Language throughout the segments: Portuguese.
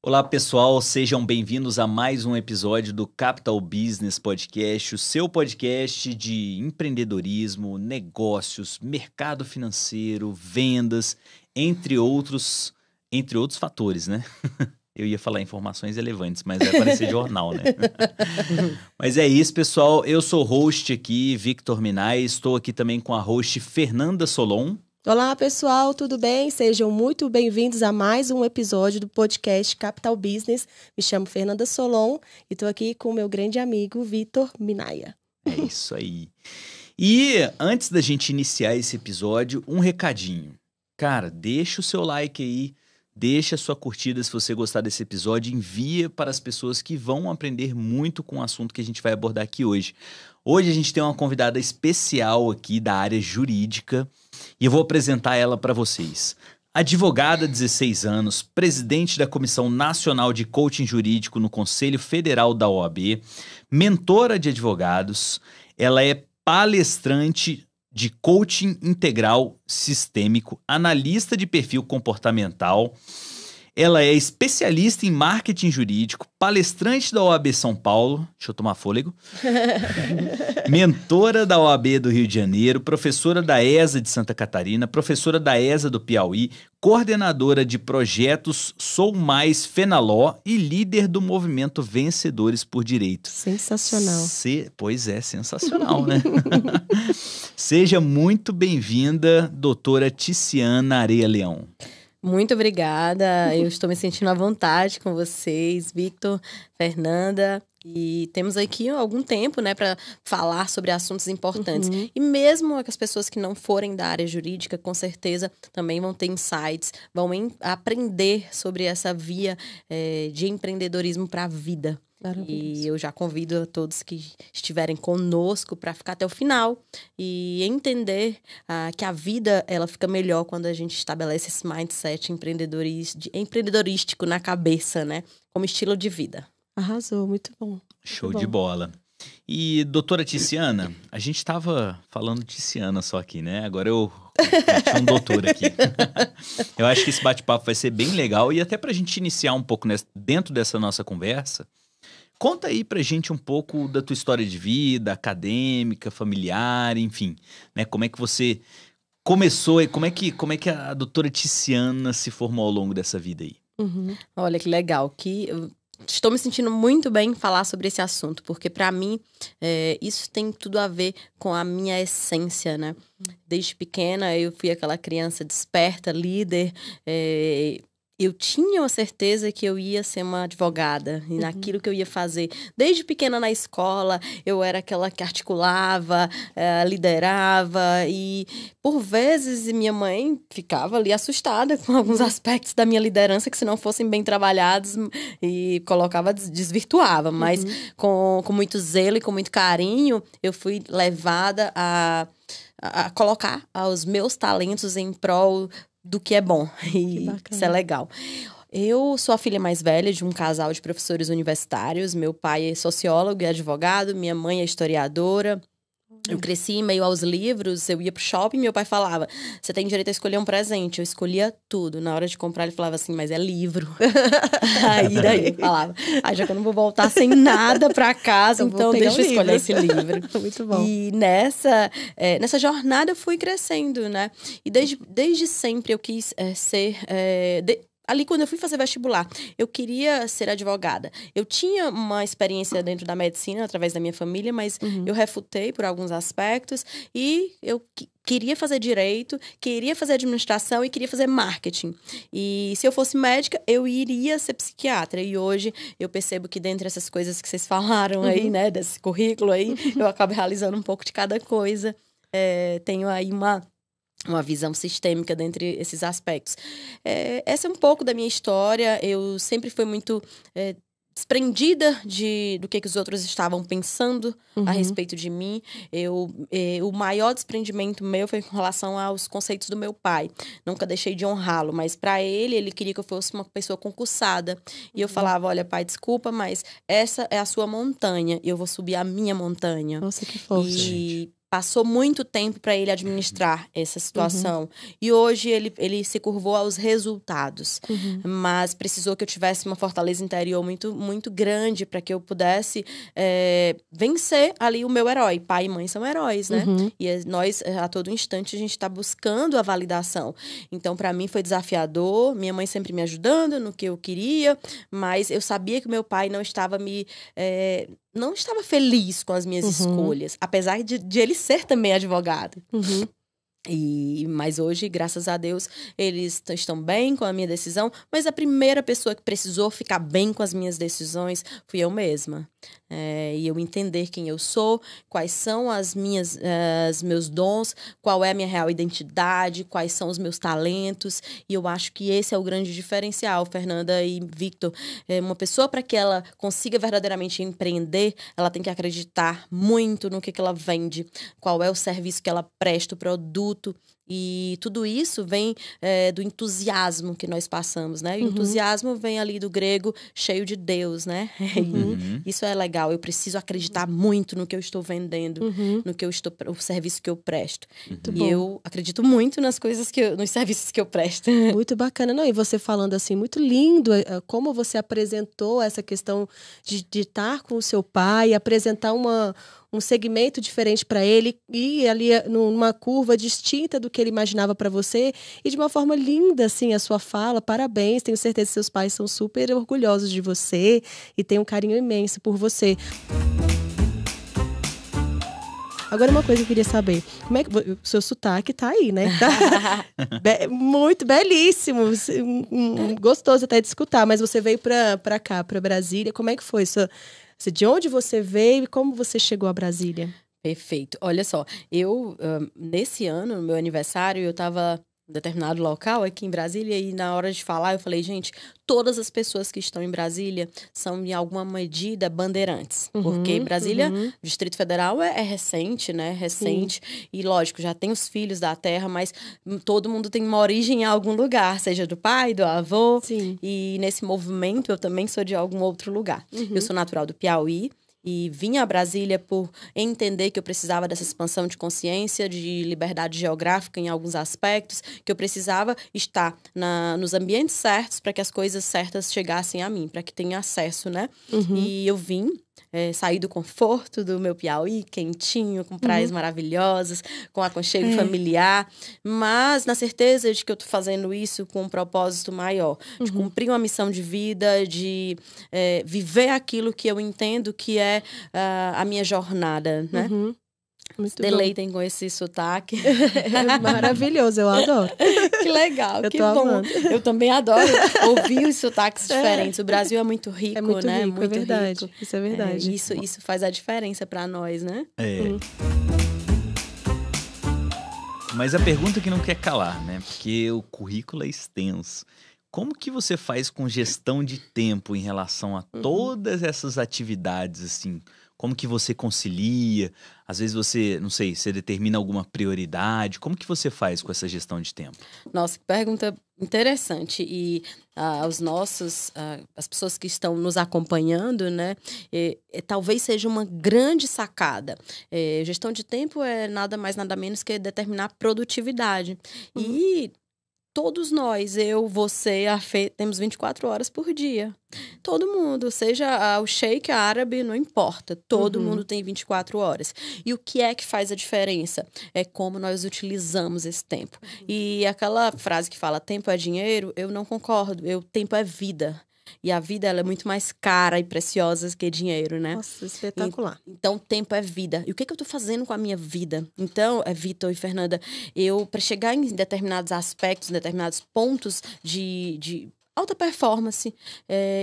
Olá pessoal, sejam bem-vindos a mais um episódio do Capital Business Podcast, o seu podcast de empreendedorismo, negócios, mercado financeiro, vendas, entre outros fatores, né? Eu ia falar informações relevantes, mas vai parecer jornal, né? Mas é isso, pessoal. Eu sou o host aqui, Victor Minay. Estou aqui também com a host Fernanda Solon. Olá, pessoal, tudo bem? Sejam muito bem-vindos a mais um episódio do podcast Capital Business. Me chamo Fernanda Solon e estou aqui com o meu grande amigo Victor Minaya. É isso aí. E antes da gente iniciar esse episódio, um recadinho. Cara, deixa o seu like aí. Deixa a sua curtida se você gostar desse episódio, envia para as pessoas que vão aprender muito com o assunto que a gente vai abordar aqui hoje. Hoje a gente tem uma convidada especial aqui da área jurídica e eu vou apresentar ela para vocês. Advogada, 16 anos, presidente da Comissão Nacional de Coaching Jurídico no Conselho Federal da OAB, mentora de advogados, ela é palestrante de coaching integral sistêmico, analista de perfil comportamental. Ela é especialista em marketing jurídico, palestrante da OAB São Paulo, deixa eu tomar fôlego, mentora da OAB do Rio de Janeiro, professora da ESA de Santa Catarina, professora da ESA do Piauí, coordenadora de projetos Sou Mais Fenaló e líder do movimento Vencedores por Direito. Sensacional. Pois é, sensacional, né? Seja muito bem-vinda, doutora Ticiana Areia Leão. Muito obrigada, eu estou me sentindo à vontade com vocês, Victor, Fernanda, e temos aqui algum tempo, né, para falar sobre assuntos importantes. E mesmo as pessoas que não forem da área jurídica, com certeza também vão ter insights, vão aprender sobre essa via de empreendedorismo para a vida. E eu já convido a todos que estiverem conosco para ficar até o final e entender que a vida ela fica melhor quando a gente estabelece esse mindset empreendedorístico na cabeça, né? Como estilo de vida. Arrasou, muito bom. Show de bola. E, doutora Ticiana, a gente estava falando Ticiana só aqui, né? Agora eu meti um doutor aqui. Eu acho que esse bate-papo vai ser bem legal e até para a gente iniciar um pouco dentro dessa nossa conversa, conta aí pra gente um pouco da tua história de vida, acadêmica, familiar, enfim, né? Como é que você começou e como é que a doutora Ticiana se formou ao longo dessa vida aí? Olha que legal, eu estou me sentindo muito bem em falar sobre esse assunto, porque para mim isso tem tudo a ver com a minha essência, né? Desde pequena eu fui aquela criança desperta, líder, eu tinha a certeza que eu ia ser uma advogada e naquilo que eu ia fazer. Desde pequena na escola, eu era aquela que articulava, liderava e, por vezes, minha mãe ficava ali assustada com alguns aspectos da minha liderança que, se não fossem bem trabalhados, e desvirtuava. Mas com muito zelo e com muito carinho, eu fui levada a colocar os meus talentos em prol do que é bom, e isso é legal. Eu sou a filha mais velha de um casal de professores universitários. Meu pai é sociólogo e advogado, minha mãe é historiadora. Eu cresci em meio aos livros, eu ia pro shopping e meu pai falava, você tem direito a escolher um presente. Eu escolhia tudo. Na hora de comprar, ele falava assim, mas é livro. Aí daí eu falava, já que eu não vou voltar sem nada pra casa, então deixa eu escolher esse livro. Muito bom. E nessa jornada eu fui crescendo, né? E desde sempre eu quis ser... Ali, quando eu fui fazer vestibular, eu queria ser advogada. Eu tinha uma experiência dentro da medicina, através da minha família, mas eu refutei por alguns aspectos. E eu queria fazer direito, queria fazer administração e queria fazer marketing. E se eu fosse médica, eu iria ser psiquiatra. E hoje eu percebo que dentre essas coisas que vocês falaram aí, né, desse currículo aí, eu acabo realizando um pouco de cada coisa. Tenho aí uma visão sistêmica dentre esses aspectos. Essa é um pouco da minha história. Eu sempre fui muito desprendida do que os outros estavam pensando a respeito de mim. O maior desprendimento meu foi com relação aos conceitos do meu pai. Nunca deixei de honrá-lo, mas para ele queria que eu fosse uma pessoa concursada. E eu falava, olha, pai, desculpa, mas essa é a sua montanha, eu vou subir a minha montanha. Nossa, que forte. E passou muito tempo para ele administrar essa situação. E hoje ele se curvou aos resultados. Mas precisou que eu tivesse uma fortaleza interior muito, muito grande para que eu pudesse vencer ali o meu herói. Pai e mãe são heróis, né? E nós, a todo instante, a gente está buscando a validação. Então, para mim, foi desafiador. Minha mãe sempre me ajudando no que eu queria. Mas eu sabia que meu pai não estava não estava feliz com as minhas escolhas, apesar de ele ser também advogado. Mas hoje, graças a Deus, eles estão bem com a minha decisão, mas a primeira pessoa que precisou ficar bem com as minhas decisões fui eu mesma. E eu entender quem eu sou, quais são os meus dons, qual é a minha real identidade, quais são os meus talentos. E eu acho que esse é o grande diferencial, Fernanda e Victor. Uma pessoa, para que ela consiga verdadeiramente empreender, ela tem que acreditar muito no que ela vende, qual é o serviço que ela presta, o produto. E tudo isso vem do entusiasmo que nós passamos, né? O entusiasmo vem ali do grego cheio de Deus, né? Isso é legal. Eu preciso acreditar muito no que eu estou vendendo, o serviço que eu presto. E eu acredito muito nos serviços que eu presto. Muito bacana, não? E você falando assim, muito lindo como você apresentou essa questão de estar com o seu pai, apresentar um segmento diferente para ele e ali numa curva distinta do que ele imaginava para você e de uma forma linda, assim, a sua fala. Parabéns, tenho certeza que seus pais são super orgulhosos de você e têm um carinho imenso por você. Agora, uma coisa que eu queria saber, como é que o seu sotaque tá aí, né? Muito belíssimo, gostoso até de escutar, mas você veio para cá, para Brasília, como é que foi? De onde você veio e como você chegou a Brasília? Perfeito. Olha só, nesse ano, no meu aniversário, eu estava em determinado local aqui em Brasília e na hora de falar eu falei, gente, todas as pessoas que estão em Brasília são em alguma medida bandeirantes. Porque Brasília, Distrito Federal é recente, né? Recente. Sim. E lógico, já tem os filhos da terra, mas todo mundo tem uma origem em algum lugar, seja do pai, do avô. Sim. E nesse movimento eu também sou de algum outro lugar. Eu sou natural do Piauí. E vim a Brasília por entender que eu precisava dessa expansão de consciência, de liberdade geográfica em alguns aspectos, que eu precisava estar nos ambientes certos para que as coisas certas chegassem a mim, para que tenha acesso, né? E eu vim, saí do conforto do meu Piauí, quentinho, com praias maravilhosas, com aconchego familiar, mas na certeza de que eu estou fazendo isso com um propósito maior, de cumprir uma missão de vida, de viver aquilo que eu entendo que é a minha jornada, né? Muito Deleitem com esse sotaque. É maravilhoso, eu adoro. Que legal, eu que tô bom. amando. Eu também adoro ouvir os sotaques diferentes. O Brasil é muito rico, É muito né? rico, Muito é verdade. rico. Isso é verdade. Isso faz a diferença para nós, né? Mas a pergunta que não quer calar, né? Porque o currículo é extenso. Como que você faz com gestão de tempo em relação a todas essas atividades, assim? Como que você concilia? Às vezes você, não sei, você determina alguma prioridade. Como que você faz com essa gestão de tempo? Nossa, que pergunta interessante. E as pessoas que estão nos acompanhando, né, talvez seja uma grande sacada. Gestão de tempo é nada mais, nada menos que determinar produtividade. E todos nós, eu, você, a Fê, temos 24 horas por dia. Todo mundo, seja o sheik árabe, não importa. Todo mundo tem 24 horas. E o que é que faz a diferença? É como nós utilizamos esse tempo. E aquela frase que fala, tempo é dinheiro, eu não concordo. Tempo é vida. E a vida, ela é muito mais cara e preciosa que dinheiro, né? Nossa, espetacular. Então, tempo é vida. E o que eu tô fazendo com a minha vida? Então, Vitor e Fernanda, para chegar em determinados aspectos, em determinados pontos de alta performance,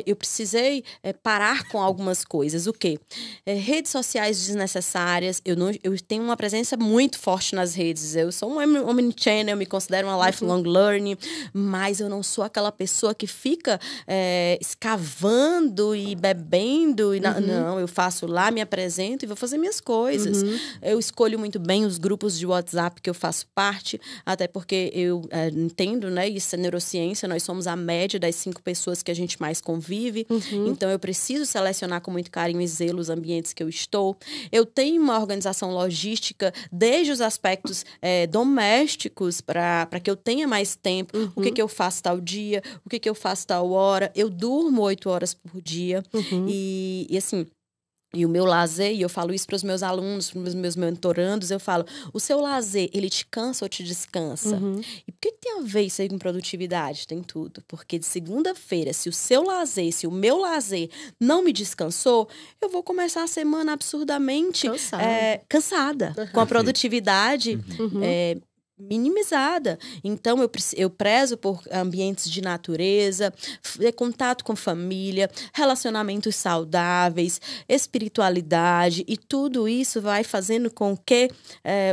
eu precisei parar com algumas coisas. O quê? Redes sociais desnecessárias. Eu tenho uma presença muito forte nas redes. Eu sou um omnichannel, eu me considero uma lifelong learning, mas eu não sou aquela pessoa que fica escavando e bebendo. Não, eu faço lá, me apresento e vou fazer minhas coisas. Eu escolho muito bem os grupos de WhatsApp que eu faço parte, até porque eu entendo, né? Isso é neurociência, nós somos a média das 5 pessoas que a gente mais convive. Então, eu preciso selecionar com muito carinho e zelo os ambientes que eu estou. Eu tenho uma organização logística desde os aspectos domésticos para que eu tenha mais tempo. O que eu faço tal dia, o que eu faço tal hora. Eu durmo 8 horas por dia. E assim... E o meu lazer, e eu falo isso para os meus alunos, para os meus mentorandos, eu falo, o seu lazer, ele te cansa ou te descansa? E por que tem a ver isso aí com produtividade? Tem tudo. Porque de segunda-feira, se o seu lazer, se o meu lazer não me descansou, eu vou começar a semana absurdamente cansada. Com a produtividade minimizada. Então, eu prezo por ambientes de natureza, contato com família, relacionamentos saudáveis, espiritualidade, e tudo isso vai fazendo com que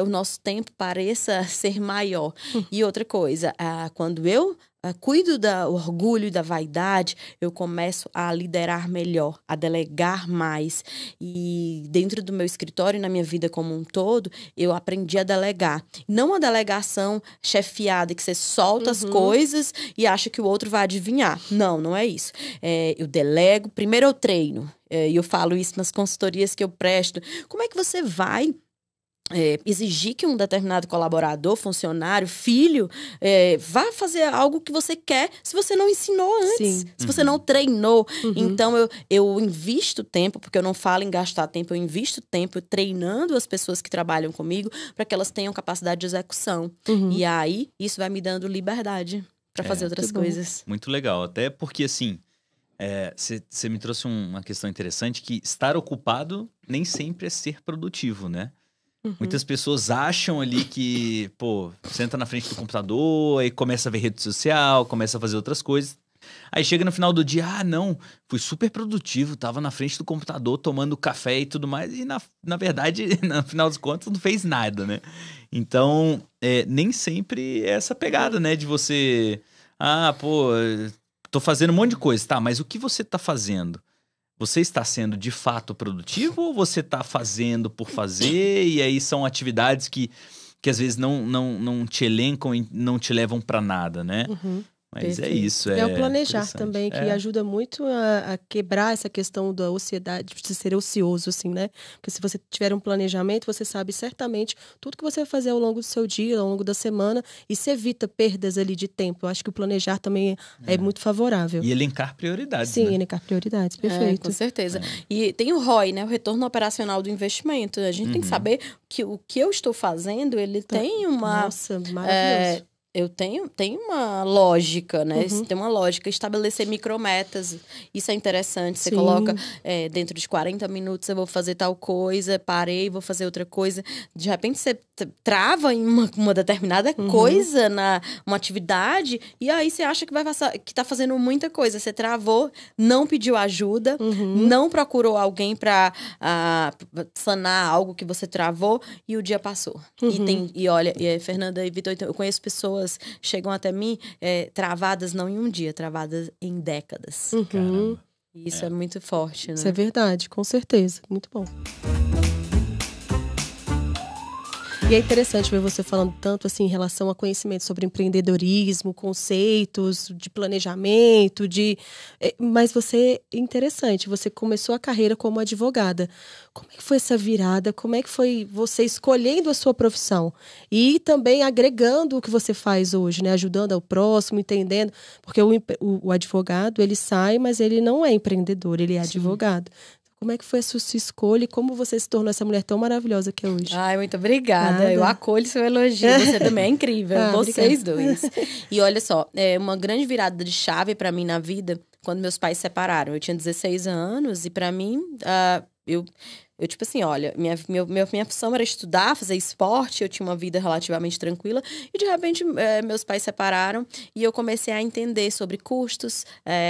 o nosso tempo pareça ser maior. E outra coisa, quando eu cuido do orgulho e da vaidade, eu começo a liderar melhor, a delegar mais. E dentro do meu escritório e na minha vida como um todo, eu aprendi a delegar. Não uma delegação chefiada, que você solta as coisas e acha que o outro vai adivinhar. Não, não é isso. Eu delego, primeiro eu treino. E eu falo isso nas consultorias que eu presto. Como é que você vai exigir que um determinado colaborador, funcionário, filho, vá fazer algo que você quer se você não ensinou antes, se você não treinou? Então, eu invisto tempo, porque eu não falo em gastar tempo, eu invisto tempo treinando as pessoas que trabalham comigo para que elas tenham capacidade de execução. E aí, isso vai me dando liberdade para fazer outras coisas. Muito legal, até porque, assim, você me trouxe uma questão interessante, que estar ocupado nem sempre é ser produtivo, né? Muitas pessoas acham ali que, senta na frente do computador, aí começa a ver rede social, começa a fazer outras coisas. Aí chega no final do dia, não, fui super produtivo, tava na frente do computador tomando café e tudo mais, e na verdade, no final das contas, não fez nada, né? Então, nem sempre é essa pegada, né? De você, tô fazendo um monte de coisa, tá, mas o que você tá fazendo? Você está sendo de fato produtivo ou você está fazendo por fazer? E aí são atividades que às vezes não te elencam e não te levam para nada, né? Mas Perfeito. é isso. É o planejar também, que ajuda muito a quebrar essa questão da ociedade, de ser ocioso, assim, né? Porque se você tiver um planejamento, você sabe certamente tudo que você vai fazer ao longo do seu dia, ao longo da semana, e se evita perdas ali de tempo. Eu acho que o planejar também é muito favorável. E elencar prioridades, Sim, né? elencar prioridades, perfeito. Com certeza. E tem o ROI, né? O retorno operacional do investimento. A gente tem que saber que o que eu estou fazendo, ele tem uma... Nossa, maravilhoso. Eu tenho uma lógica, né? Tem uma lógica. Estabelecer micrometas. Isso é interessante. Você coloca dentro de 40 minutos eu vou fazer tal coisa, parei, vou fazer outra coisa. De repente você trava em uma determinada coisa, uma atividade, e aí você acha que vai passar, que tá fazendo muita coisa. Você travou, não pediu ajuda, não procurou alguém para sanar algo que você travou, e o dia passou. E olha, Fernanda e Vitor, eu conheço pessoas chegam até mim travadas não em um dia, travadas em décadas. E isso é muito forte, né? Isso é verdade, com certeza. Muito bom. E é interessante ver você falando tanto assim em relação a conhecimento sobre empreendedorismo, conceitos de planejamento, mas você, interessante, você começou a carreira como advogada. Como é que foi essa virada? Como é que foi você escolhendo a sua profissão? E também agregando o que você faz hoje, né? Ajudando ao próximo, entendendo. Porque o advogado, ele sai, mas ele não é empreendedor, ele é advogado. Como é que foi a sua escolha e como você se tornou essa mulher tão maravilhosa que é hoje? Ai, muito obrigada. Nada. Eu acolho seu elogio. Você também é incrível. Vocês dois. E olha só, uma grande virada de chave pra mim na vida, quando meus pais se separaram. Eu tinha 16 anos e pra mim, eu tipo assim, olha, minha função era estudar, fazer esporte, eu tinha uma vida relativamente tranquila, e de repente meus pais separaram e eu comecei a entender sobre custos,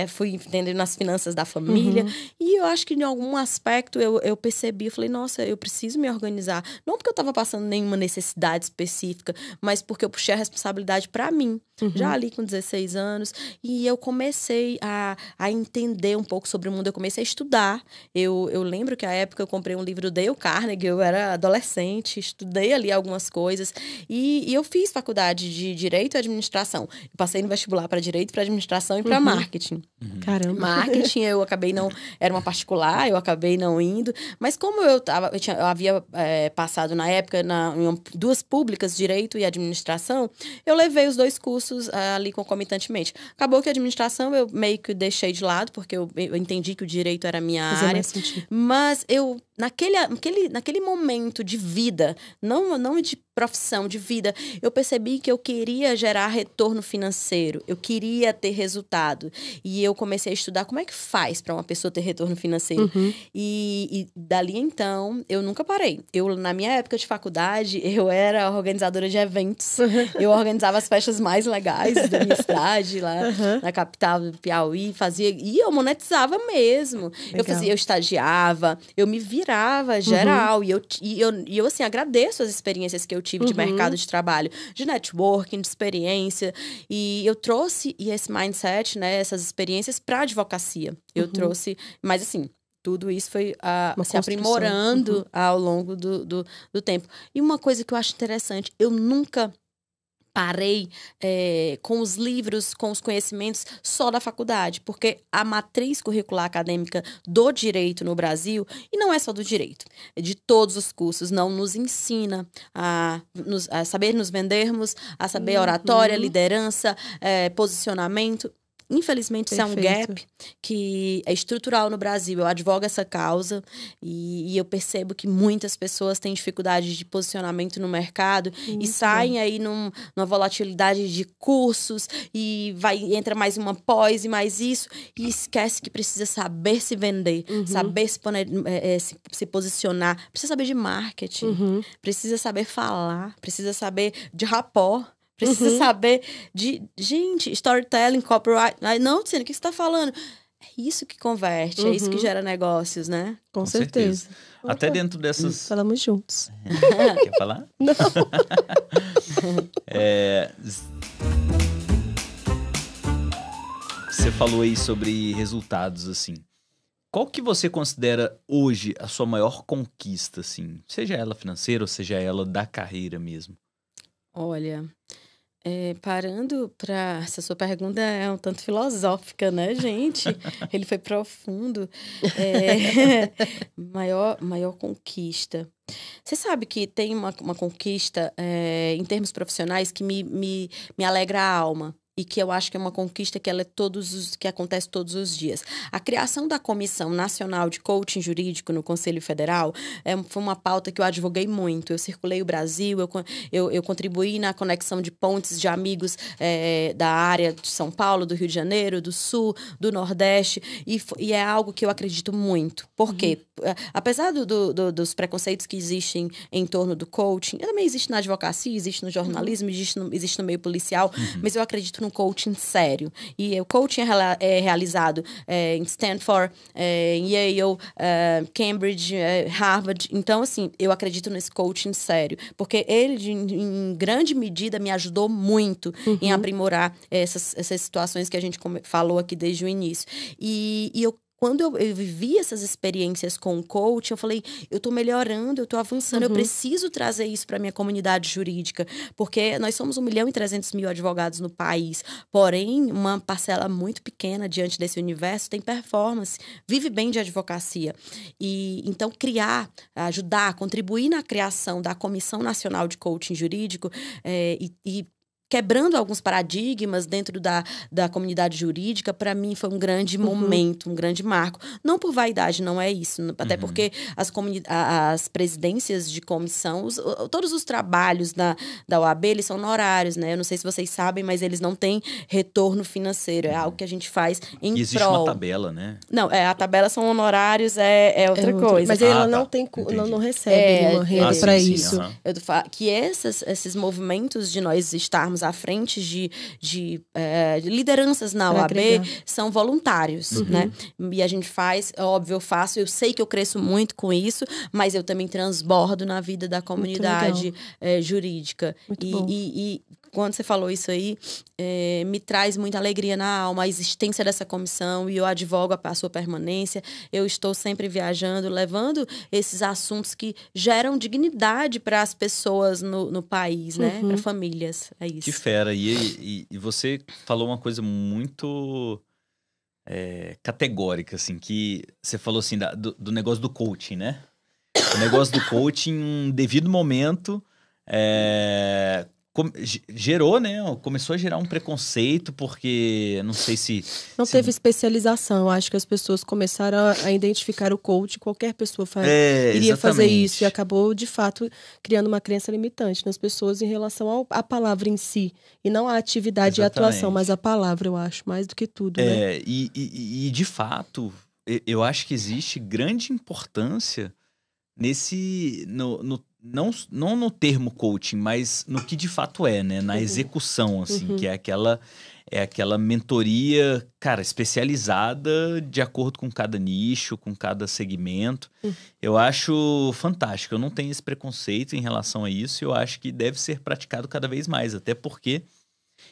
fui entendendo nas finanças da família, e eu acho que em algum aspecto eu percebi, eu falei, nossa, eu preciso me organizar, não porque eu estava passando nenhuma necessidade específica, mas porque eu puxei a responsabilidade para mim. já ali com 16 anos. E eu comecei a entender um pouco sobre o mundo, eu comecei a estudar. Eu lembro que à época eu comprei um livro do Dale Carnegie, eu era adolescente, estudei ali algumas coisas. E eu fiz faculdade de Direito e Administração. Eu passei no vestibular para Direito, para Administração e para Marketing. Caramba. Marketing, eu acabei não... Era uma particular, eu acabei não indo. Mas como eu havia passado na época em 2 públicas, Direito e Administração, eu levei os 2 cursos ali concomitantemente. Acabou que a Administração eu meio que deixei de lado, porque eu entendi que o Direito era a minha área. Mas eu... Naquele momento de vida, não de profissão, de vida, eu percebi que eu queria gerar retorno financeiro, eu queria ter resultado. E eu comecei a estudar como é que faz para uma pessoa ter retorno financeiro. E dali então, eu nunca parei. Na minha época de faculdade, eu era organizadora de eventos. Eu organizava as festas mais legais da minha cidade, lá na capital do Piauí, e eu monetizava mesmo. Eu estagiava, eu me virava geral. E eu assim, agradeço as experiências que eu tive de mercado de trabalho, de networking, de experiência. E eu trouxe esse mindset, né, essas experiências para a advocacia. Eu trouxe, mas assim, tudo isso foi se aprimorando ao longo do tempo. E uma coisa que eu acho interessante, eu nunca parei com os livros, com os conhecimentos só da faculdade, porque a matriz curricular acadêmica do direito no Brasil, e não é só do direito, de todos os cursos, não nos ensina a saber nos vendermos, a saber oratória, liderança, posicionamento. Infelizmente, isso é um gap que é estrutural no Brasil. Eu advogo essa causa e eu percebo que muitas pessoas têm dificuldade de posicionamento no mercado e saem aí numa volatilidade de cursos e entra mais uma pós e mais isso e esquece que precisa saber se vender, saber se posicionar, precisa saber de marketing, precisa saber falar, precisa saber de rapport. Precisa saber gente, storytelling, copyright. Não, Tina, o que você está falando? É isso que converte, é isso que gera negócios, né? Com certeza. Até dentro dessas... Falamos juntos. Quer falar? Não. Você falou aí sobre resultados, assim. Qual que você considera hoje a sua maior conquista, assim? Seja ela financeira ou seja ela da carreira mesmo? Olha... parando para... Essa sua pergunta é um tanto filosófica, né, gente? Ele foi profundo. Maior conquista. Você sabe que tem uma conquista em termos profissionais que me alegra a alma. E que eu acho que é uma conquista que que acontece todos os dias. A criação da Comissão Nacional de Coaching Jurídico no Conselho Federal foi uma pauta que eu advoguei muito. Eu circulei o Brasil, eu contribuí na conexão de pontes de amigos da área de São Paulo, do Rio de Janeiro, do Sul, do Nordeste. E é algo que eu acredito muito. Por quê? Apesar dos preconceitos que existem em torno do coaching, também existe na advocacia, existe no jornalismo, existe no meio policial, mas eu acredito num coaching sério. E o coaching é realizado em Stanford, em Yale, Cambridge, Harvard. Então, assim, eu acredito nesse coaching sério, porque ele, em grande medida, me ajudou muito em aprimorar essas situações que a gente falou aqui desde o início. Quando eu vivi essas experiências com o coach, eu falei, eu tô melhorando, eu tô avançando, eu preciso trazer isso para minha comunidade jurídica, porque nós somos 1.300.000 advogados no país, porém, uma parcela muito pequena diante desse universo tem performance, vive bem de advocacia. E então, ajudar, contribuir na criação da Comissão Nacional de Coaching Jurídico quebrando alguns paradigmas dentro da comunidade jurídica, para mim foi um grande momento, um grande marco. Não por vaidade, não é isso. Até porque as presidências de comissão, todos os trabalhos da OAB, eles são honorários, né? Eu não sei se vocês sabem, mas eles não têm retorno financeiro. É algo que a gente faz em prol. Existe uma tabela, né? Não, a tabela são honorários, é outra coisa. Mas ela não recebe uma renda para isso. Que esses movimentos de nós estarmos à frente de lideranças na OAB são voluntários, né? E a gente faz, óbvio, eu sei que eu cresço muito com isso, mas eu também transbordo na vida da comunidade jurídica. quando você falou isso aí, me traz muita alegria na alma, a existência dessa comissão, e eu advogo a sua permanência. Eu estou sempre viajando, levando esses assuntos que geram dignidade para as pessoas no país, né? Para famílias, é isso. Que fera. E você falou uma coisa muito categórica, assim, que você falou assim, do negócio do coaching, né? O negócio do coaching, em um devido momento, gerou, né? Começou a gerar um preconceito, porque não sei se... Não teve especialização. Eu acho que as pessoas começaram a identificar o coach, qualquer pessoa iria fazer isso. E acabou, de fato, criando uma crença limitante nas pessoas em relação à palavra em si. E não à atividade e atuação, mas a palavra, eu acho, mais do que tudo, né? E de fato, eu acho que existe grande importância não no termo coaching, mas no que de fato né? Na execução, assim, que é aquela mentoria, cara, especializada de acordo com cada nicho, com cada segmento. Eu acho fantástico. Eu não tenho esse preconceito em relação a isso. Eu acho que deve ser praticado cada vez mais, até porque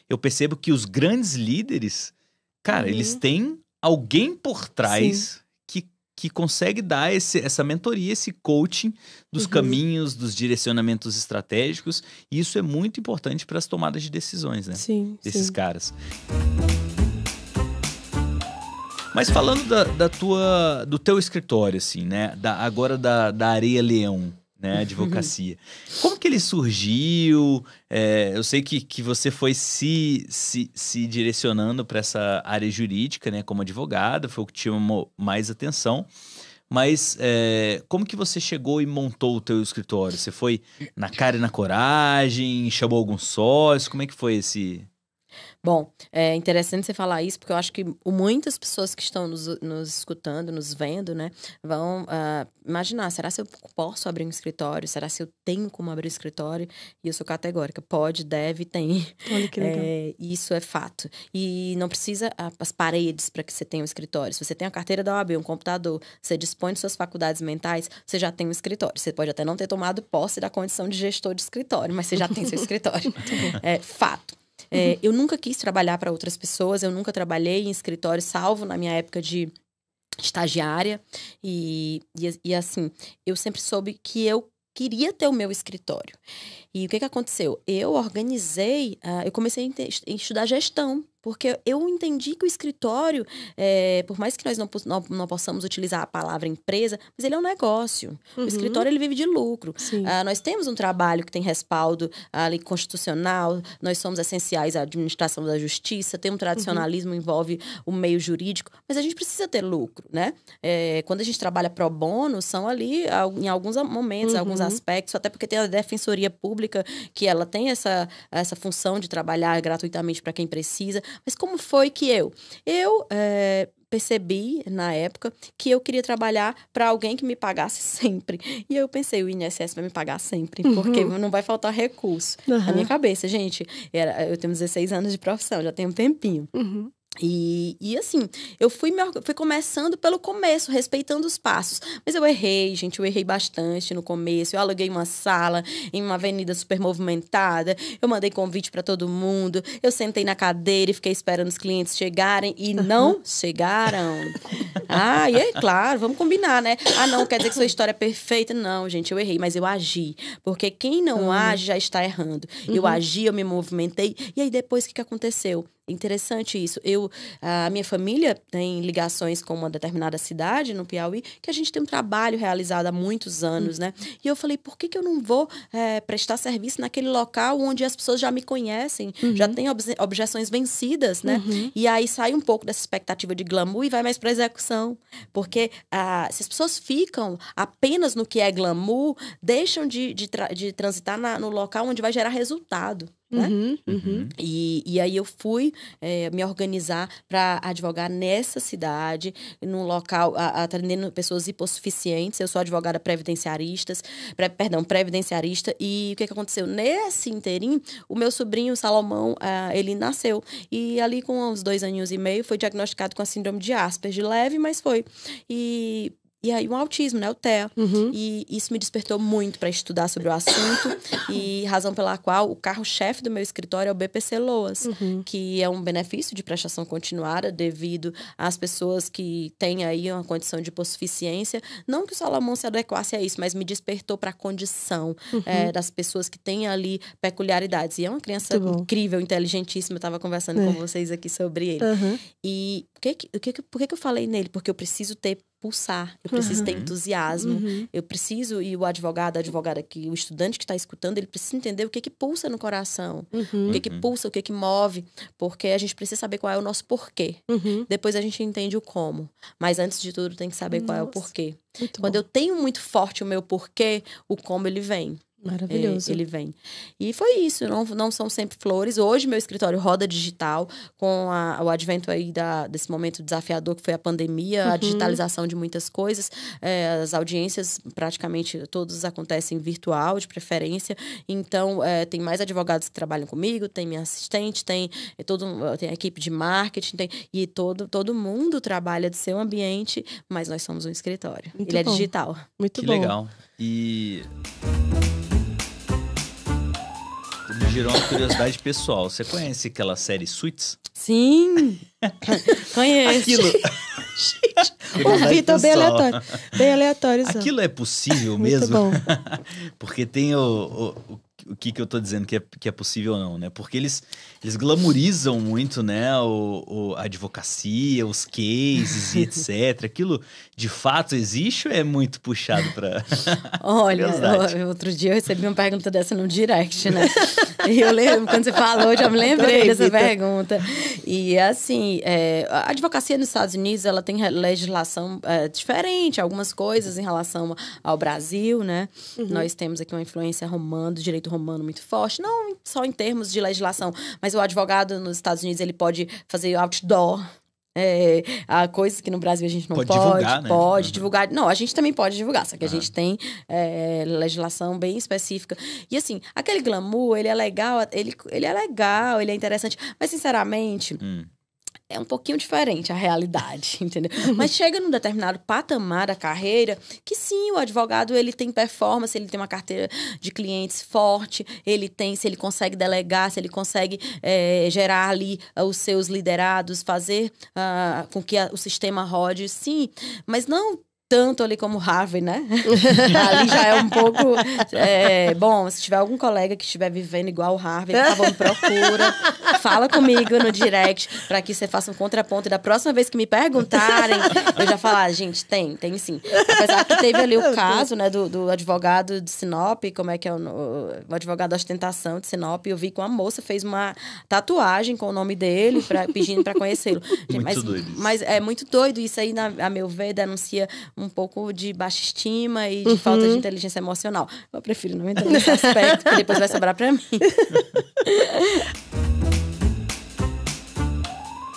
eu percebo que os grandes líderes, cara, eles têm alguém por trás que consegue dar essa mentoria, esse coaching dos caminhos, dos direcionamentos estratégicos. E isso é muito importante para as tomadas de decisões, né? Desses caras. Mas falando do teu escritório, assim, né? Agora da Areia Leão, né? Advocacia. Como que ele surgiu? Eu sei que você foi se direcionando para essa área jurídica, né? Como advogada, foi o que te chamou mais atenção. Mas como que você chegou e montou o teu escritório? Você foi na cara e na coragem? Chamou algum sócio? Como é que foi esse... Bom, é interessante você falar isso, porque eu acho que muitas pessoas que estão nos escutando, nos vendo, né, vão imaginar, será se eu posso abrir um escritório? Será se eu tenho como abrir um escritório? E eu sou categórica, pode, deve, tem. Olha que legal. Isso é fato. E não precisa as paredes para que você tenha um escritório. Se você tem a carteira da OAB, um computador, você dispõe de suas faculdades mentais, você já tem um escritório. Você pode até não ter tomado posse da condição de gestor de escritório, mas você já tem seu escritório. Fato. Eu nunca quis trabalhar para outras pessoas, eu nunca trabalhei em escritório, salvo na minha época de estagiária. E assim, eu sempre soube que eu queria ter o meu escritório. E o que aconteceu? Eu organizei, eu comecei a estudar gestão, porque eu entendi que o escritório, por mais que nós não possamos utilizar a palavra empresa, mas ele é um negócio. O escritório, ele vive de lucro. Nós temos um trabalho que tem respaldo ali constitucional, nós somos essenciais à administração da justiça, tem um tradicionalismo, envolve o meio jurídico, mas a gente precisa ter lucro, né? Quando a gente trabalha pro bono, são ali, em alguns momentos, alguns aspectos, até porque tem a defensoria pública, que ela tem essa função de trabalhar gratuitamente para quem precisa. Mas como foi que eu percebi, na época, que eu queria trabalhar para alguém que me pagasse sempre. E eu pensei, o INSS vai me pagar sempre, porque não vai faltar recurso. Na minha cabeça, gente, eu tenho 16 anos de profissão, já tenho um tempinho. E assim, eu fui começando pelo começo, respeitando os passos. Mas eu errei, gente, eu errei bastante no começo. Eu aluguei uma sala em uma avenida super movimentada. Eu mandei convite para todo mundo. Eu sentei na cadeira e fiquei esperando os clientes chegarem. E não chegaram. E é claro, vamos combinar, né? Não, quer dizer que sua história é perfeita. Não, gente, eu errei, mas eu agi. Porque quem não age já está errando. Eu agi, eu me movimentei. E aí depois, o que aconteceu? Interessante isso. A minha família tem ligações com uma determinada cidade no Piauí, que a gente tem um trabalho realizado há muitos anos, né? E eu falei, por que eu não vou prestar serviço naquele local onde as pessoas já me conhecem, já têm objeções vencidas, né? E aí sai um pouco dessa expectativa de glamour e vai mais para execução. Porque se as pessoas ficam apenas no que é glamour, deixam de transitar no local onde vai gerar resultado. Né? E aí eu fui me organizar para advogar nessa cidade, num local, atendendo pessoas hipossuficientes. Eu sou advogada previdenciarista, e o que aconteceu? Nesse interim, o meu sobrinho, Salomão, ele nasceu. E ali com uns 2 aninhos e meio, foi diagnosticado com a síndrome de Asperger, leve, mas foi. E E aí, um autismo, né? O TEA. Uhum. E isso me despertou muito para estudar sobre o assunto. E razão pela qual o carro-chefe do meu escritório é o BPC Loas, que é um benefício de prestação continuada devido às pessoas que têm aí uma condição de hipossuficiência. Não que o Salomão se adequasse a isso, mas me despertou para a condição das pessoas que têm ali peculiaridades. E é uma criança incrível, inteligentíssima. Eu estava conversando com vocês aqui sobre ele. E por que eu falei nele? Porque eu preciso ter pulsar, eu preciso ter entusiasmo, eu preciso, e o advogado, a advogada, o estudante que está escutando, ele precisa entender o que pulsa no coração, o que pulsa, o que move, porque a gente precisa saber qual é o nosso porquê. Depois a gente entende o como, mas antes de tudo tem que saber qual é o porquê. Quando eu tenho muito forte o meu porquê, o como ele vem. Maravilhoso. Ele vem. E foi isso, não são sempre flores. Hoje meu escritório roda digital, com o advento aí desse momento desafiador que foi a pandemia, a digitalização de muitas coisas. As audiências praticamente todas acontecem virtual, de preferência. Então, tem mais advogados que trabalham comigo, tem minha assistente, tem a equipe de marketing, e todo mundo trabalha do seu ambiente, mas nós somos um escritório. Muito Ele bom. é digital. Muito Que bom. legal. E me gerou uma curiosidade pessoal. Você conhece aquela série Suits? Sim! Conheço. Aquilo... O Vitor bem aleatório. Bem aleatório. Aquilo é possível Muito mesmo? bom. Porque tem o que eu tô dizendo que é possível ou não, né? Porque eles glamorizam muito, né? A advocacia, os cases e etc. Aquilo, de fato, existe ou é muito puxado pra... Olha, outro dia eu recebi uma pergunta dessa no direct, né? E eu lembro, quando você falou, já me lembrei dessa pergunta. E assim, a advocacia nos Estados Unidos, ela tem legislação diferente, algumas coisas em relação ao Brasil, né? Nós temos aqui uma influência romana, do direito romano muito forte, não só em termos de legislação, mas o advogado nos Estados Unidos, ele pode fazer outdoor, há coisas que no Brasil a gente não pode. Divulgar, né? Pode divulgar. Não, a gente também pode divulgar, só que a gente tem legislação bem específica. E assim, aquele glamour, ele é legal, ele é interessante, mas sinceramente... É um pouquinho diferente a realidade, entendeu? Mas chega num determinado patamar da carreira que sim, o advogado ele tem performance, ele tem uma carteira de clientes forte, se ele consegue delegar, se ele consegue gerar ali os seus liderados, fazer com que o sistema rode, sim, mas não tanto ali como Harvey, né? Ali já é um pouco... bom, se tiver algum colega que estiver vivendo igual o Harvey, por favor, me procura. Fala comigo no direct, para que você faça um contraponto. E da próxima vez que me perguntarem, eu já falar, gente, tem sim. Apesar que teve ali o caso, né, do advogado de Sinop, como é que é o advogado da ostentação de Sinop, eu vi que uma moça fez uma tatuagem com o nome dele, pedindo para conhecê-lo. Muito doido isso. Mas é muito doido. Isso aí, a meu ver, denuncia um pouco de baixa estima e de falta de inteligência emocional. Eu prefiro não entrar nesse aspecto, porque depois vai sobrar pra mim.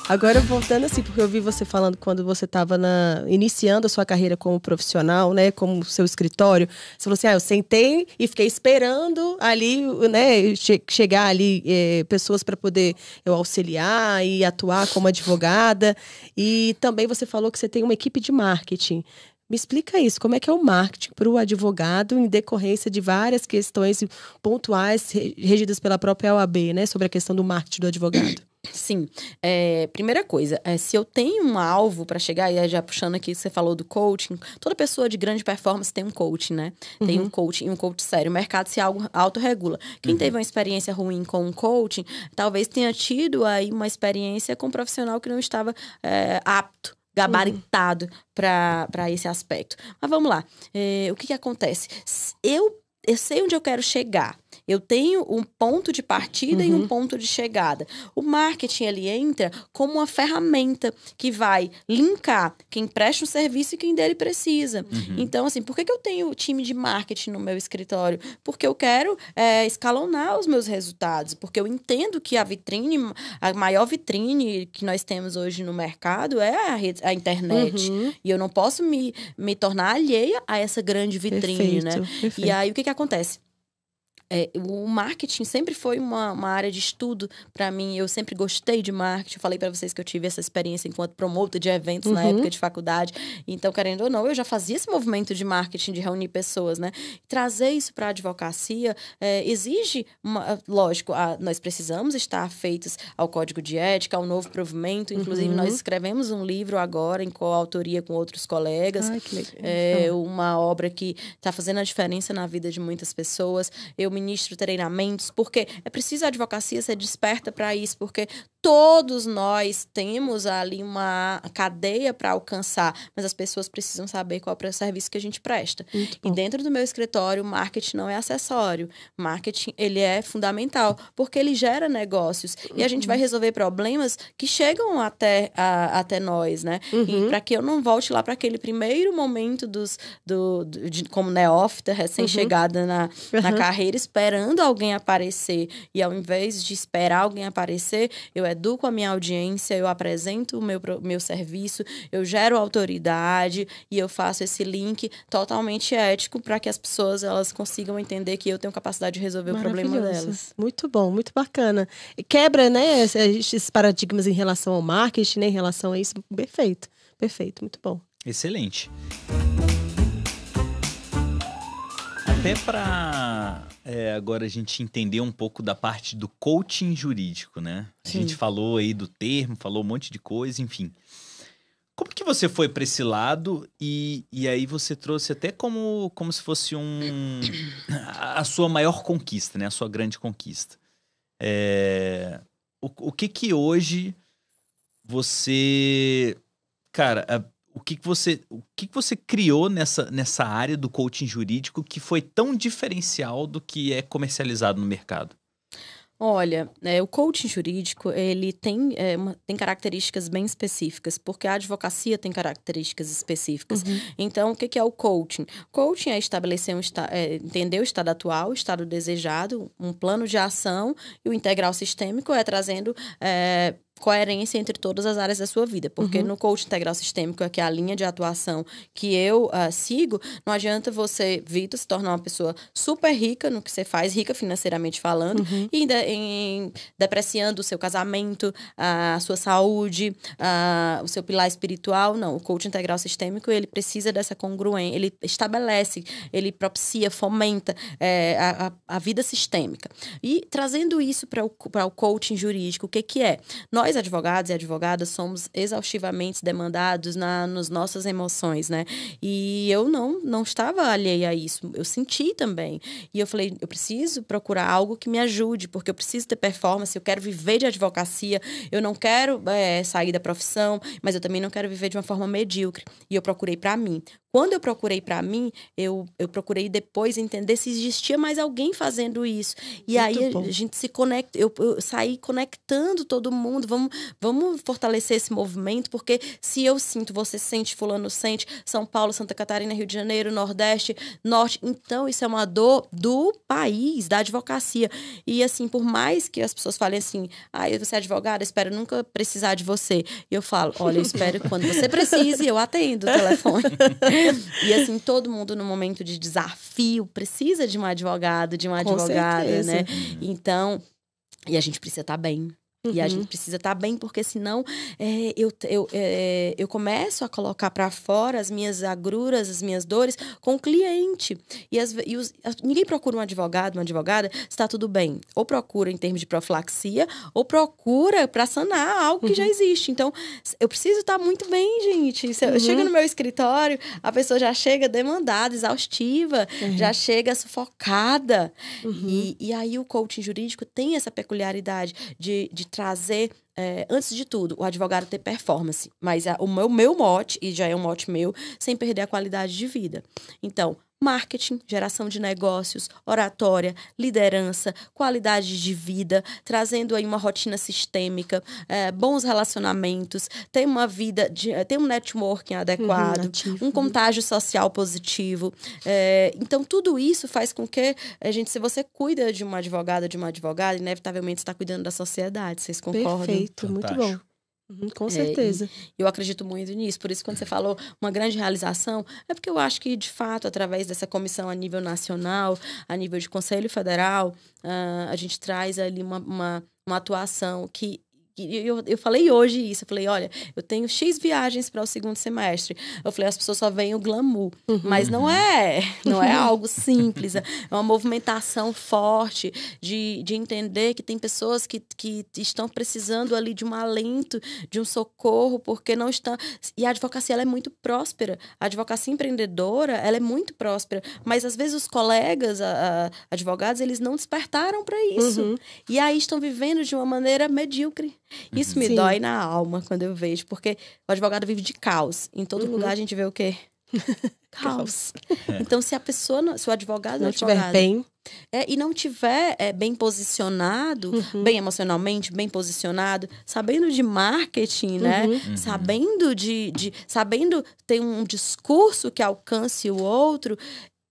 Agora, voltando assim, porque eu vi você falando quando você estava iniciando a sua carreira como profissional, né, como seu escritório, você falou assim, eu sentei e fiquei esperando ali, né, chegar ali pessoas para poder eu auxiliar e atuar como advogada, e também você falou que você tem uma equipe de marketing. Me explica isso, como é que é o marketing para o advogado em decorrência de várias questões pontuais regidas pela própria OAB, né, sobre a questão do marketing do advogado? Sim. Primeira coisa, se eu tenho um alvo para chegar, e já puxando aqui, você falou do coaching, toda pessoa de grande performance tem um coaching, né? Tem um coaching, e um coach sério. O mercado se autorregula. Quem teve uma experiência ruim com um coaching, talvez tenha tido aí uma experiência com um profissional que não estava apto, gabaritado para esse aspecto. Mas vamos lá. O que acontece? Eu sei onde eu quero chegar. Eu tenho um ponto de partida e um ponto de chegada. O marketing, ele entra como uma ferramenta que vai linkar quem presta um serviço e quem dele precisa. Então, assim, por que eu tenho time de marketing no meu escritório? Porque eu quero escalonar os meus resultados. Porque eu entendo que a maior vitrine que nós temos hoje no mercado é a internet. E eu não posso me tornar alheia a essa grande vitrine, Perfeito, né? perfeito. E aí, o que acontece? o marketing sempre foi uma área de estudo para mim. Eu sempre gostei de marketing. Eu falei para vocês que eu tive essa experiência enquanto promotor de eventos na época de faculdade. Então, querendo ou não, eu já fazia esse movimento de marketing, de reunir pessoas, né? Trazer isso para a advocacia exige, lógico, nós precisamos estar feitos ao código de ética, ao novo provimento. Inclusive, nós escrevemos um livro agora em coautoria com outros colegas. Ai, que legal. Uma obra que está fazendo a diferença na vida de muitas pessoas. Eu ministro treinamentos, porque é preciso a advocacia ser desperta para isso, porque todos nós temos ali uma cadeia para alcançar, mas as pessoas precisam saber qual é o serviço que a gente presta. E dentro do meu escritório, marketing não é acessório. Marketing, ele é fundamental, porque ele gera negócios. E a gente vai resolver problemas que chegam até nós, né? E para que eu não volte lá para aquele primeiro momento como neófita, recém-chegada na carreira, esperando alguém aparecer. E ao invés de esperar alguém aparecer, eu educo a minha audiência, eu apresento o meu serviço, eu gero autoridade e eu faço esse link totalmente ético para que as pessoas elas consigam entender que eu tenho capacidade de resolver o problema delas. Muito bom, muito bacana. Quebra, né, esses paradigmas em relação ao marketing, né, em relação a isso. Perfeito, perfeito, muito bom. Excelente. Até para agora a gente entender um pouco da parte do coaching jurídico, né? Sim. A gente falou aí do termo, falou um monte de coisa, enfim. Como que você foi para esse lado e aí você trouxe até como se fosse a sua maior conquista, né? A sua grande conquista. O que hoje você... Cara, o que você criou nessa área do coaching jurídico que foi tão diferencial do que é comercializado no mercado? Olha, o coaching jurídico, ele tem características bem específicas, porque a advocacia tem características específicas. Então, o que é o coaching? Coaching é estabelecer entender o estado atual, o estado desejado, um plano de ação, e o integral sistêmico é trazendo coerência entre todas as áreas da sua vida. Porque no coaching integral sistêmico, que é a linha de atuação que eu sigo, não adianta você, Vitor, se tornar uma pessoa super rica no que você faz, rica financeiramente falando, e depreciando o seu casamento, a sua saúde, o seu pilar espiritual. Não, o coaching integral sistêmico, ele precisa dessa congruência, ele estabelece, ele propicia, fomenta a vida sistêmica. E trazendo isso para o coaching jurídico, o que é? Nós, advogados e advogadas, somos exaustivamente demandados nas nossas emoções, né? E eu não estava alheia a isso. Eu senti também. E eu falei, eu preciso procurar algo que me ajude, porque eu preciso ter performance, eu quero viver de advocacia, eu não quero sair da profissão, mas eu também não quero viver de uma forma medíocre. E eu procurei para mim. Quando eu procurei para mim, eu procurei depois entender se existia mais alguém fazendo isso. E aí a gente se conecta, eu saí conectando todo mundo, vamos fortalecer esse movimento, porque se eu sinto, você sente, fulano sente, São Paulo, Santa Catarina, Rio de Janeiro, Nordeste, Norte, então isso é uma dor do país, da advocacia. E assim, por mais que as pessoas falem assim, você é advogada, espero nunca precisar de você. E eu falo, olha, eu espero que quando você precise, eu atendo o telefone. E assim, todo mundo no momento de desafio precisa de um advogado, de uma advogada, né? Então, e a gente precisa estar bem. E a gente precisa estar bem, porque senão eu começo a colocar para fora as minhas agruras, as minhas dores com o cliente. Ninguém procura um advogado, uma advogada, se está tudo bem. Ou procura em termos de profilaxia, ou procura para sanar algo que já existe. Então, eu preciso estar muito bem, gente. Se eu chego no meu escritório, a pessoa já chega demandada, exaustiva, já chega sufocada. E aí o coaching jurídico tem essa peculiaridade de trazer, antes de tudo, o advogado ter performance. Mas o meu mote, e já é um mote meu, sem perder a qualidade de vida. Então, marketing, geração de negócios, oratória, liderança, qualidade de vida, trazendo aí uma rotina sistêmica, bons relacionamentos, ter uma vida, ter um networking adequado, um contágio social positivo. Então, tudo isso faz com que se você cuida de uma advogada, inevitavelmente está cuidando da sociedade. Vocês concordam? Perfeito, muito bom. Com certeza. Eu acredito muito nisso. Por isso, quando você falou uma grande realização, é porque eu acho que, de fato, através dessa comissão a nível nacional, a nível de Conselho Federal, a gente traz ali uma atuação que eu falei hoje isso, eu falei, olha, eu tenho X viagens para o segundo semestre. Eu falei, as pessoas só veem o glamour, mas não é algo simples, é uma movimentação forte de entender que tem pessoas que estão precisando ali de um alento, de um socorro, porque não estão... E a advocacia, ela é muito próspera, a advocacia empreendedora, ela é muito próspera, mas às vezes os colegas advogados, eles não despertaram para isso. E aí estão vivendo de uma maneira medíocre. Isso me dói na alma quando eu vejo, porque o advogado vive de caos. Em todo lugar a gente vê o quê? Caos. Então, se a pessoa, se o advogado não estiver bem... e não tiver bem posicionado, bem emocionalmente, bem posicionado, sabendo de marketing, né? Sabendo sabendo ter um discurso que alcance o outro...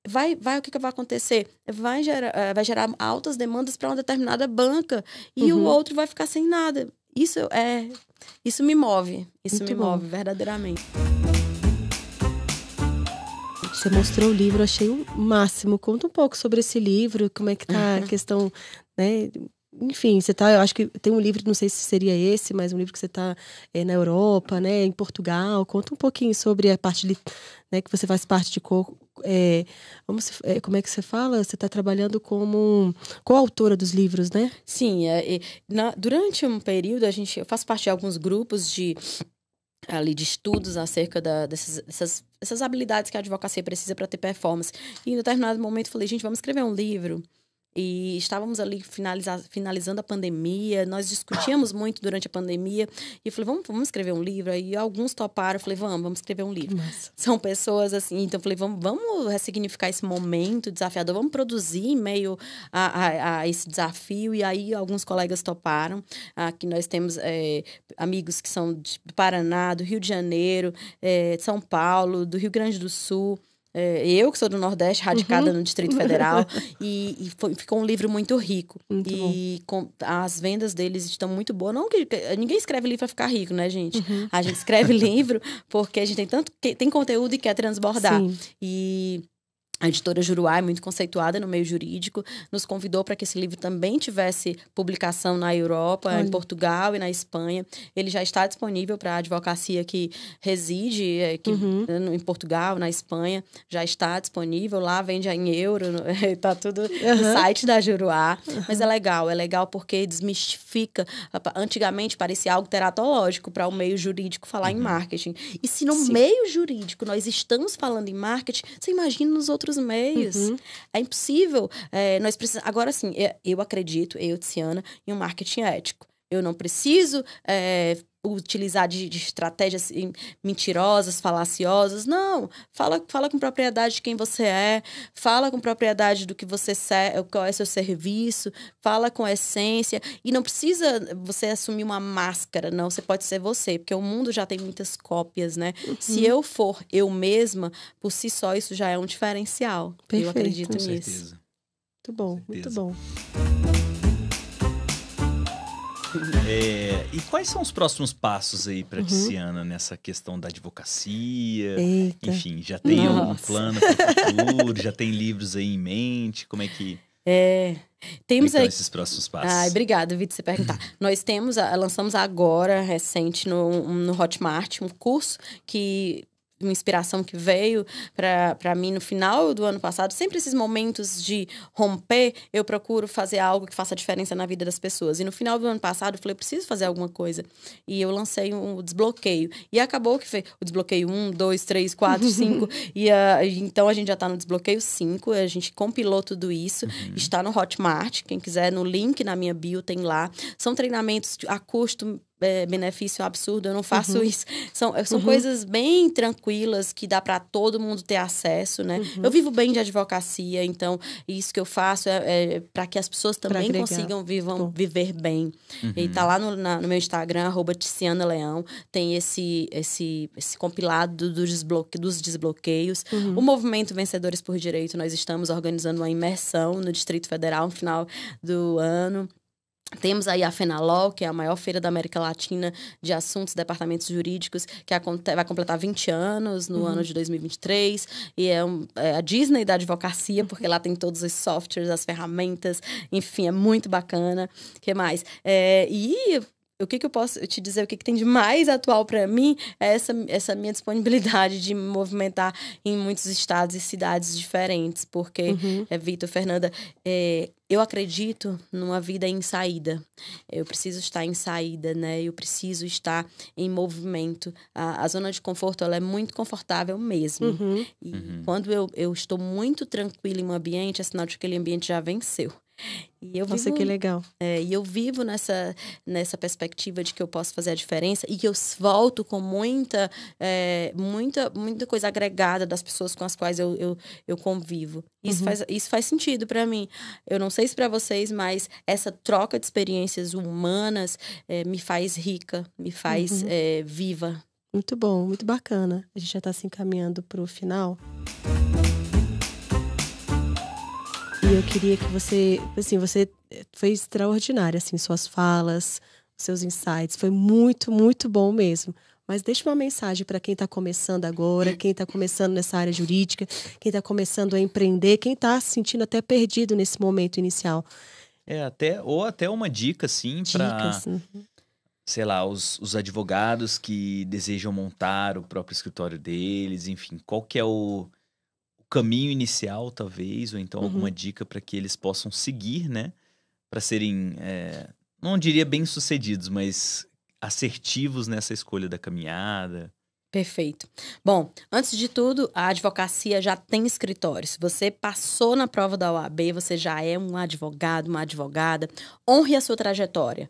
o que vai acontecer? Vai gerar altas demandas para uma determinada banca e o outro vai ficar sem nada. Isso me move. Isso me move verdadeiramente. Você mostrou o livro, achei o máximo. Conta um pouco sobre esse livro, como é que tá a questão, né? Enfim, eu acho que tem um livro, não sei se seria esse, mas um livro que você está na Europa, né, em Portugal. Conta um pouquinho sobre a parte, né, que você faz parte de como é que você fala? Você está trabalhando como coautora dos livros, né? Sim, durante um período eu faço parte de alguns grupos de estudos acerca dessas habilidades que a advocacia precisa para ter performance. E em determinado momento eu falei, gente, vamos escrever um livro. E estávamos ali finalizando a pandemia, nós discutíamos muito durante a pandemia, e eu falei, vamos escrever um livro? Aí alguns toparam, eu falei, vamos escrever um livro. Nossa. São pessoas assim, então eu falei, vamos ressignificar esse momento desafiador, vamos produzir em meio a esse desafio, e aí alguns colegas toparam. Aqui nós temos amigos que são do Paraná, do Rio de Janeiro, de São Paulo, do Rio Grande do Sul. Eu, que sou do Nordeste, radicada no Distrito Federal, ficou um livro muito rico. As vendas deles estão muito boas. Não que ninguém escreve livro para ficar rico, né, gente? A gente escreve livro porque a gente tem conteúdo e quer transbordar. Sim. E a editora Juruá é muito conceituada no meio jurídico, nos convidou para que esse livro também tivesse publicação na Europa, em Portugal e na Espanha. Ele já está disponível para a advocacia que reside em Portugal, na Espanha. Já está disponível, lá vende em euro, está tudo no site da Juruá. Mas é legal porque desmistifica. Antigamente parecia algo teratológico para o meio jurídico falar em marketing. E se no meio jurídico nós estamos falando em marketing, você imagina nos outros meios. É impossível. Nós precisamos... Agora, sim, eu acredito, Tiziana, em um marketing ético. Eu não preciso utilizar de estratégias mentirosas, falaciosas. Não. Fala com propriedade de quem você é. Fala com propriedade do que você qual é seu serviço. Fala com essência. E não precisa você assumir uma máscara, não. Você pode ser você, porque o mundo já tem muitas cópias, né? Se eu for eu mesma, por si só, isso já é um diferencial. Perfeito. Eu acredito nisso. Certeza. Muito bom, muito bom. E quais são os próximos passos aí para Tiziana nessa questão da advocacia? Eita. Enfim, já tem algum plano para o futuro? Já tem livros aí em mente? Como é que... Temos aí esses próximos passos? Obrigada, Vitor, você perguntar. Nós lançamos agora, recente, no Hotmart, um curso uma inspiração que veio para mim no final do ano passado. Sempre esses momentos de romper, eu procuro fazer algo que faça diferença na vida das pessoas. E no final do ano passado, eu falei, eu preciso fazer alguma coisa. E eu lancei um desbloqueio. E acabou que foi o desbloqueio 1, 2, 3, 4, 5. Então, a gente já está no desbloqueio 5. A gente compilou tudo isso. Está no Hotmart. Quem quiser, no link na minha bio, tem lá. São treinamentos a custo benefício absurdo, eu não faço isso. São coisas bem tranquilas que dá para todo mundo ter acesso, né? Eu vivo bem de advocacia, então isso que eu faço é para que as pessoas também consigam viver bem. E tá lá no meu Instagram, @TizianaLeão, tem esse compilado dos desbloqueios. O Movimento Vencedores por Direito, nós estamos organizando uma imersão no Distrito Federal no final do ano. Temos aí a FENALOL, que é a maior feira da América Latina de assuntos e departamentos jurídicos, que vai completar 20 anos no ano de 2023. E é a Disney da advocacia, porque lá tem todos os softwares, as ferramentas, enfim, é muito bacana. O que mais? O que eu posso te dizer, o que tem de mais atual para mim é essa minha disponibilidade de me movimentar em muitos estados e cidades diferentes. Porque, Vitor, Fernanda, eu acredito numa vida em saída. Eu preciso estar em saída, né? Eu preciso estar em movimento. A zona de conforto, ela é muito confortável mesmo. E quando eu estou muito tranquila em um ambiente, é sinal de que aquele ambiente já venceu. E eu Nossa, que legal. E eu vivo nessa perspectiva de que eu posso fazer a diferença e que eu volto com muita coisa agregada das pessoas com as quais eu convivo. Isso faz sentido para mim. Eu não sei se para vocês, mas essa troca de experiências humanas me faz rica, me faz viva. Muito bom, muito bacana. A gente já está se encaminhando para o final. E eu queria que você foi extraordinária, assim, suas falas, seus insights, foi muito, muito bom mesmo. Mas deixa uma mensagem para quem está começando agora, quem está começando nessa área jurídica, quem está começando a empreender, quem está se sentindo até perdido nesse momento inicial. Até uma dica, assim, para, sei lá, os advogados que desejam montar o próprio escritório deles, enfim, qual que é o caminho inicial, talvez, ou então alguma dica para que eles possam seguir, né? Para serem, não diria bem-sucedidos, mas assertivos nessa escolha da caminhada. Perfeito. Bom, antes de tudo, a advocacia já tem escritório. Se você passou na prova da OAB, você já é um advogado, uma advogada. Honre a sua trajetória.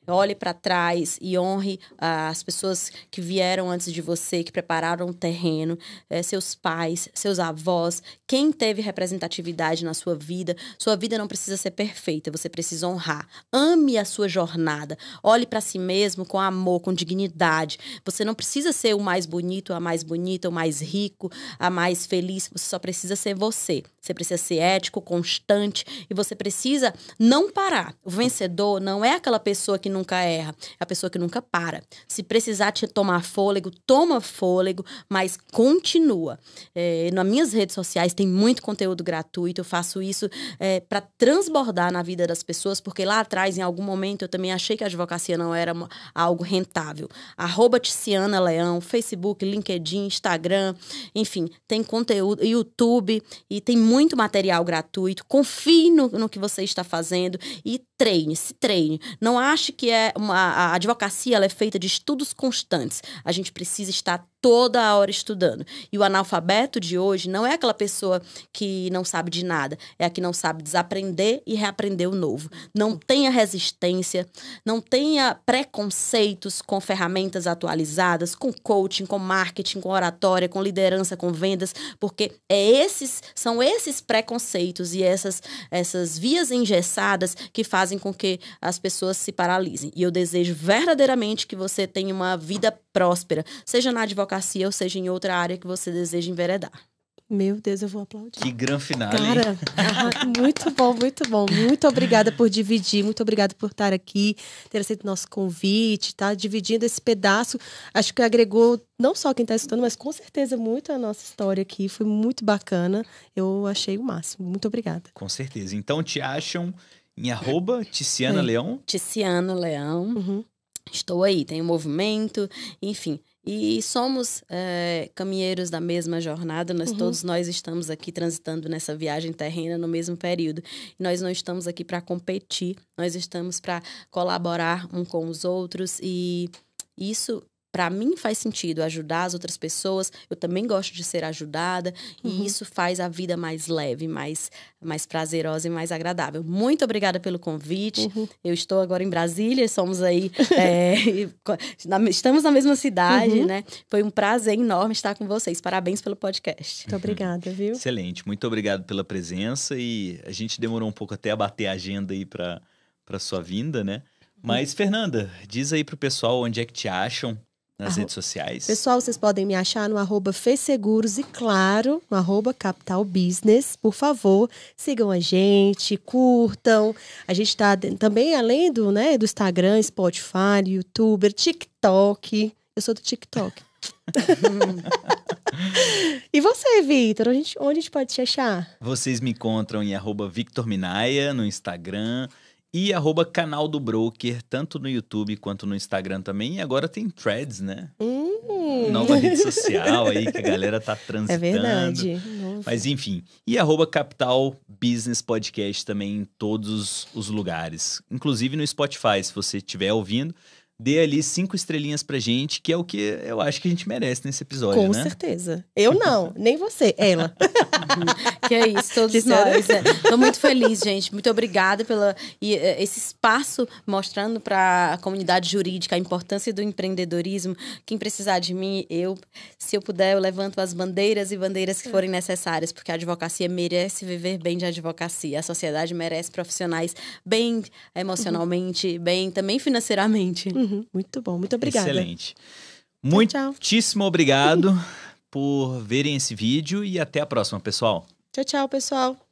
Olhe para trás e honre as pessoas que vieram antes de você, que prepararam o terreno, seus pais, seus avós, quem teve representatividade na sua vida. Sua vida não precisa ser perfeita, você precisa honrar. Ame a sua jornada. Olhe para si mesmo com amor, com dignidade. Você não precisa ser o mais bonito, a mais bonita, o mais rico, a mais feliz. Você só precisa ser você. Você precisa ser ético, constante e você precisa não parar. O vencedor não é aquela pessoa que nunca erra, é a pessoa que nunca para. Se precisar te tomar fôlego, toma fôlego, mas continua. Nas minhas redes sociais tem muito conteúdo gratuito, eu faço isso para transbordar na vida das pessoas, porque lá atrás, em algum momento, eu também achei que a advocacia não era algo rentável. @Ticiana Leão, Facebook, LinkedIn, Instagram, enfim, tem conteúdo, YouTube, e tem muito material gratuito. Confie no que você está fazendo e se treine. Não ache que a advocacia ela é feita de estudos constantes. A gente precisa estar toda a hora estudando. E o analfabeto de hoje não é aquela pessoa que não sabe de nada, é a que não sabe desaprender e reaprender o novo. Não tenha resistência, não tenha preconceitos com ferramentas atualizadas, com coaching, com marketing, com oratória, com liderança, com vendas, porque são esses preconceitos e essas vias engessadas que fazem com que as pessoas se paralisem. E eu desejo verdadeiramente que você tenha uma vida próspera, seja na advocacia ou seja em outra área que você deseja enveredar. Meu Deus, eu vou aplaudir. Que gran final, cara, muito bom, muito bom. Muito obrigada por dividir, muito obrigada por estar aqui, ter aceito nosso convite, tá? Dividindo esse pedaço. Acho que agregou não só quem está escutando, mas com certeza muito a nossa história aqui. Foi muito bacana. Eu achei o máximo. Muito obrigada. Com certeza. Então, te acham em @Ticiana Leão? Ticiana Leão. Estou aí, tenho movimento, enfim. E somos caminheiros da mesma jornada, todos nós estamos aqui transitando nessa viagem terrena no mesmo período. E nós não estamos aqui para competir, nós estamos para colaborar um com os outros e isso... Para mim faz sentido ajudar as outras pessoas. Eu também gosto de ser ajudada. E isso faz a vida mais leve, mais prazerosa e mais agradável. Muito obrigada pelo convite. Eu estou agora em Brasília. Somos aí... estamos na mesma cidade, né? Foi um prazer enorme estar com vocês. Parabéns pelo podcast. Muito obrigada, viu? Excelente. Muito obrigado pela presença. E a gente demorou um pouco até a bater a agenda aí para sua vinda, né? Mas, Fernanda, diz aí pro pessoal onde é que te acham. nas redes sociais. Pessoal, vocês podem me achar no @FeSeguros e, claro, no @Capital Business. Por favor, sigam a gente, curtam. A gente está também, além do Instagram, Spotify, YouTuber, TikTok. Eu sou do TikTok. E você, Vitor? Onde a gente pode te achar? Vocês me encontram em @VictorMinaia no Instagram e @Canal do Broker, tanto no YouTube quanto no Instagram também. E agora tem Threads, né? Nova rede social aí que a galera tá transitando. É verdade. Mas enfim. E @Capital Business Podcast também em todos os lugares. Inclusive no Spotify, se você estiver ouvindo. Dê ali 5 estrelinhas pra gente, que é o que eu acho que a gente merece nesse episódio, Com né? certeza. Eu não, nem você, ela. Que é isso, todos nós. Tô muito feliz, gente. Muito obrigada esse espaço mostrando para a comunidade jurídica a importância do empreendedorismo. Quem precisar de mim, se eu puder, eu levanto as bandeiras e bandeiras que forem necessárias, porque a advocacia merece viver bem de advocacia. A sociedade merece profissionais bem emocionalmente, bem também financeiramente. Muito bom, muito obrigada. Excelente. Tchau. Muitíssimo obrigado por verem esse vídeo e até a próxima, pessoal. Tchau, pessoal.